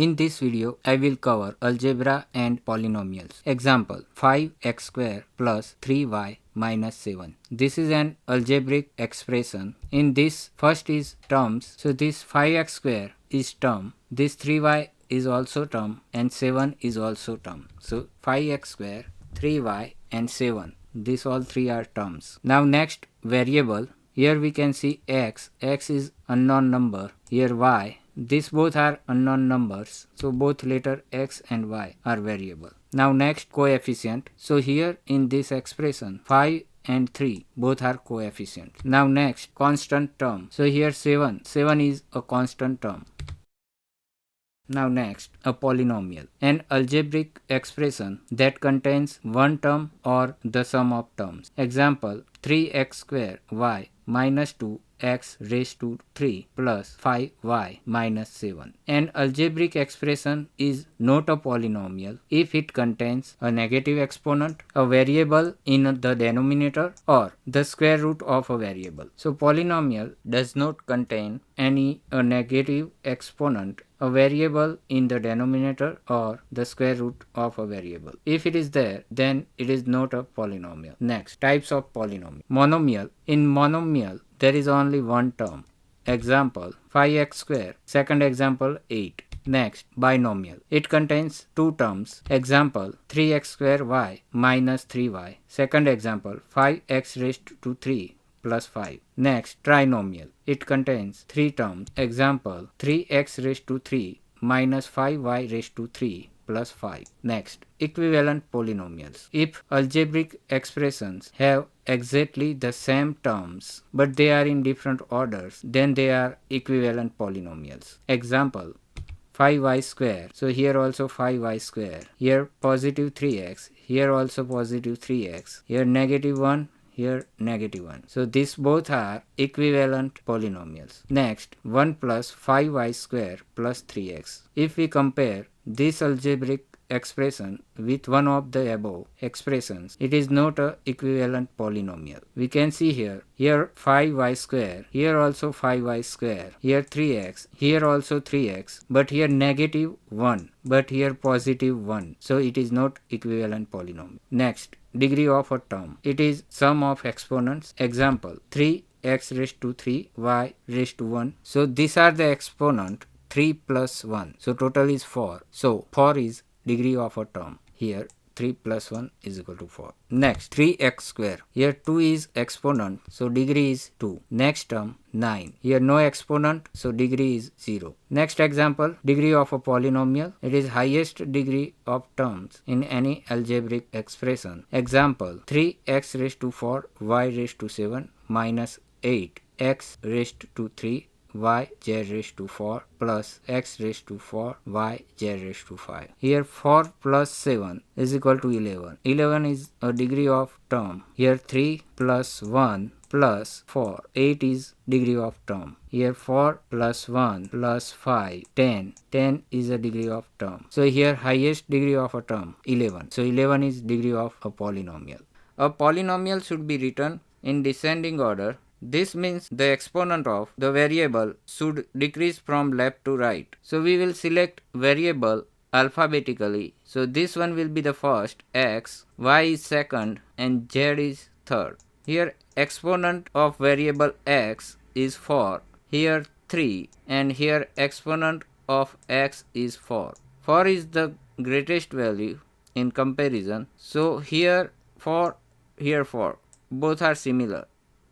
In this video, I will cover algebra and polynomials. Example 5x square plus 3y minus 7. This is an algebraic expression. In this, first is terms. So this 5x square is term. This 3y is also term and 7 is also term. So 5x square, 3y and 7. These all three are terms. Now next variable. Here we can see x. X is unknown number. Here y. These both are unknown numbers. So both letter x and y are variable. Now next coefficient. So here in this expression 5 and 3 both are coefficient. Now next constant term. So here 7. 7 is a constant term. Now next, a polynomial, an algebraic expression that contains one term or the sum of terms. Example 3x square y minus 2x raised to 3 plus 5y minus 7. An algebraic expression is not a polynomial if it contains a negative exponent, a variable in the denominator, or the square root of a variable. So polynomial does not contain any negative exponent, a variable in the denominator, or the square root of a variable. If it is there, then it is not a polynomial. Next, types of polynomial. Monomial. In monomial, there is only one term. Example 5x square. Second example 8. Next, binomial. It contains two terms. Example 3x square y minus 3y. Second example 5x raised to 3 plus 5. Next, trinomial. It contains three terms. Example 3x raised to 3 minus 5y raised to 3 plus 5. Next, equivalent polynomials. If algebraic expressions have exactly the same terms but they are in different orders, then they are equivalent polynomials. Example 5y square. So here also 5y square. Here positive 3x. Here also positive 3x. Here negative 1. Here negative 1. So these both are equivalent polynomials. Next, 1 plus 5y square plus 3x. If we compare this algebraic expression with one of the above expressions, it is not a equivalent polynomial. We can see here 5y square, here also 5y square, here 3x, here also 3x, but here negative 1, but here positive 1. So it is not equivalent polynomial. Next, degree of a term. It is sum of exponents. Example 3x raised to 3, y raised to 1. So these are the exponent 3 plus 1. So total is 4. So 4 is degree of a term. Here 3 plus 1 is equal to 4. Next, 3x square. Here 2 is exponent, so degree is 2. Next term 9. Here no exponent, so degree is 0. Next example, degree of a polynomial. It is highest degree of terms in any algebraic expression. Example 3x raised to 4, y raised to 7 minus 8, x raised to 3, y z raised to 4 plus x raised to 4 y z raised to 5. Here 4 plus 7 is equal to 11. 11 is a degree of term. Here 3 plus 1 plus 4. 8 is degree of term. Here 4 plus 1 plus 5. 10. 10 is a degree of term. So here highest degree of a term 11. So 11 is degree of a polynomial. A polynomial should be written in descending order. This means the exponent of the variable should decrease from left to right. So we will select variable alphabetically. So this one will be the first, x, y is second, and z is third. Here exponent of variable x is 4, here 3, and here exponent of x is 4. 4 is the greatest value in comparison. So here 4, here 4. Both are similar.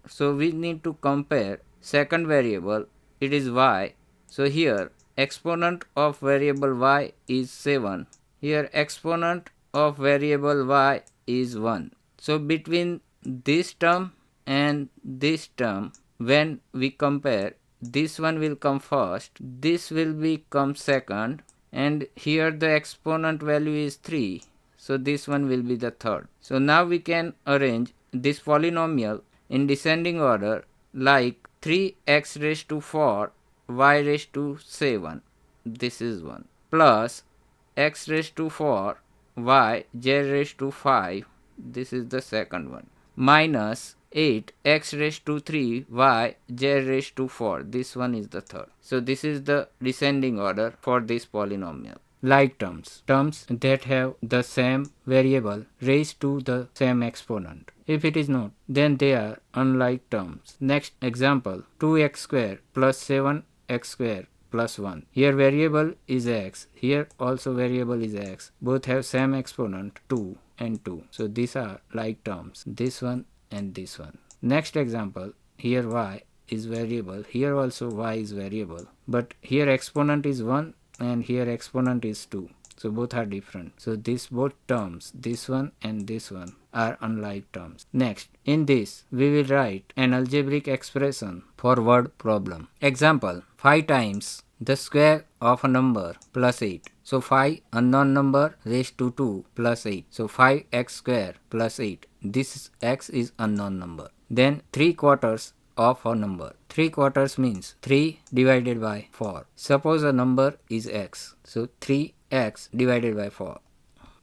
So we need to compare second variable, it is y. So here exponent of variable y is 7. Here exponent of variable y is 1. So between this term and this term, when we compare, this one will come first, this will become second, and here the exponent value is 3. So this one will be the third. So now we can arrange this polynomial in descending order like 3x raised to 4, y raised to 7, this is one, plus x raised to 4, y, z raised to 5, this is the second one, minus 8 x raised to 3 y z raised to 4. This one is the third. So this is the descending order for this polynomial. Like terms that have the same variable raised to the same exponent. If it is not, then they are unlike terms. Next example, 2x square plus 7x square plus 1. Here variable is x, here also variable is x. Both have same exponent 2 and 2. So these are like terms, this one and this one. Next example, here y is variable, here also y is variable, but here exponent is 1 and here exponent is 2. So both are different. So these both terms, this one and this one, are unlike terms. Next, in this we will write an algebraic expression for word problem. Example, 5 times the square of a number plus 8. So 5 unknown number raised to 2 plus 8. So 5x square plus 8. This x is unknown number. Then 3 quarters of a number. 3 quarters means 3 divided by 4. Suppose a number is x. So 3x divided by 4.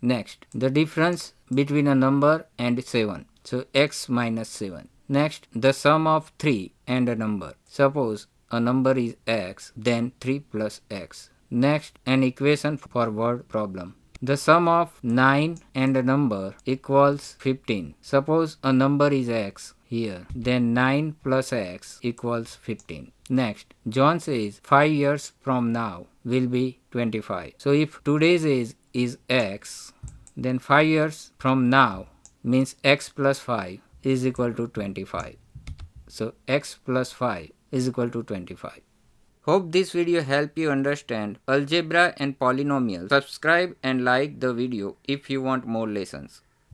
Next, the difference between a number and 7. So x minus 7. Next, the sum of 3 and a number. Suppose a number is x, then 3 plus x. Next, an equation for word problem. The sum of 9 and a number equals 15. Suppose a number is x here, then 9 plus x equals 15. Next, John says 5 years from now will be 25. So if today's age is x, then 5 years from now means x plus 5 is equal to 25. So x plus 5 is equal to 25. Hope this video helped you understand algebra and polynomials. Subscribe and like the video if you want more lessons.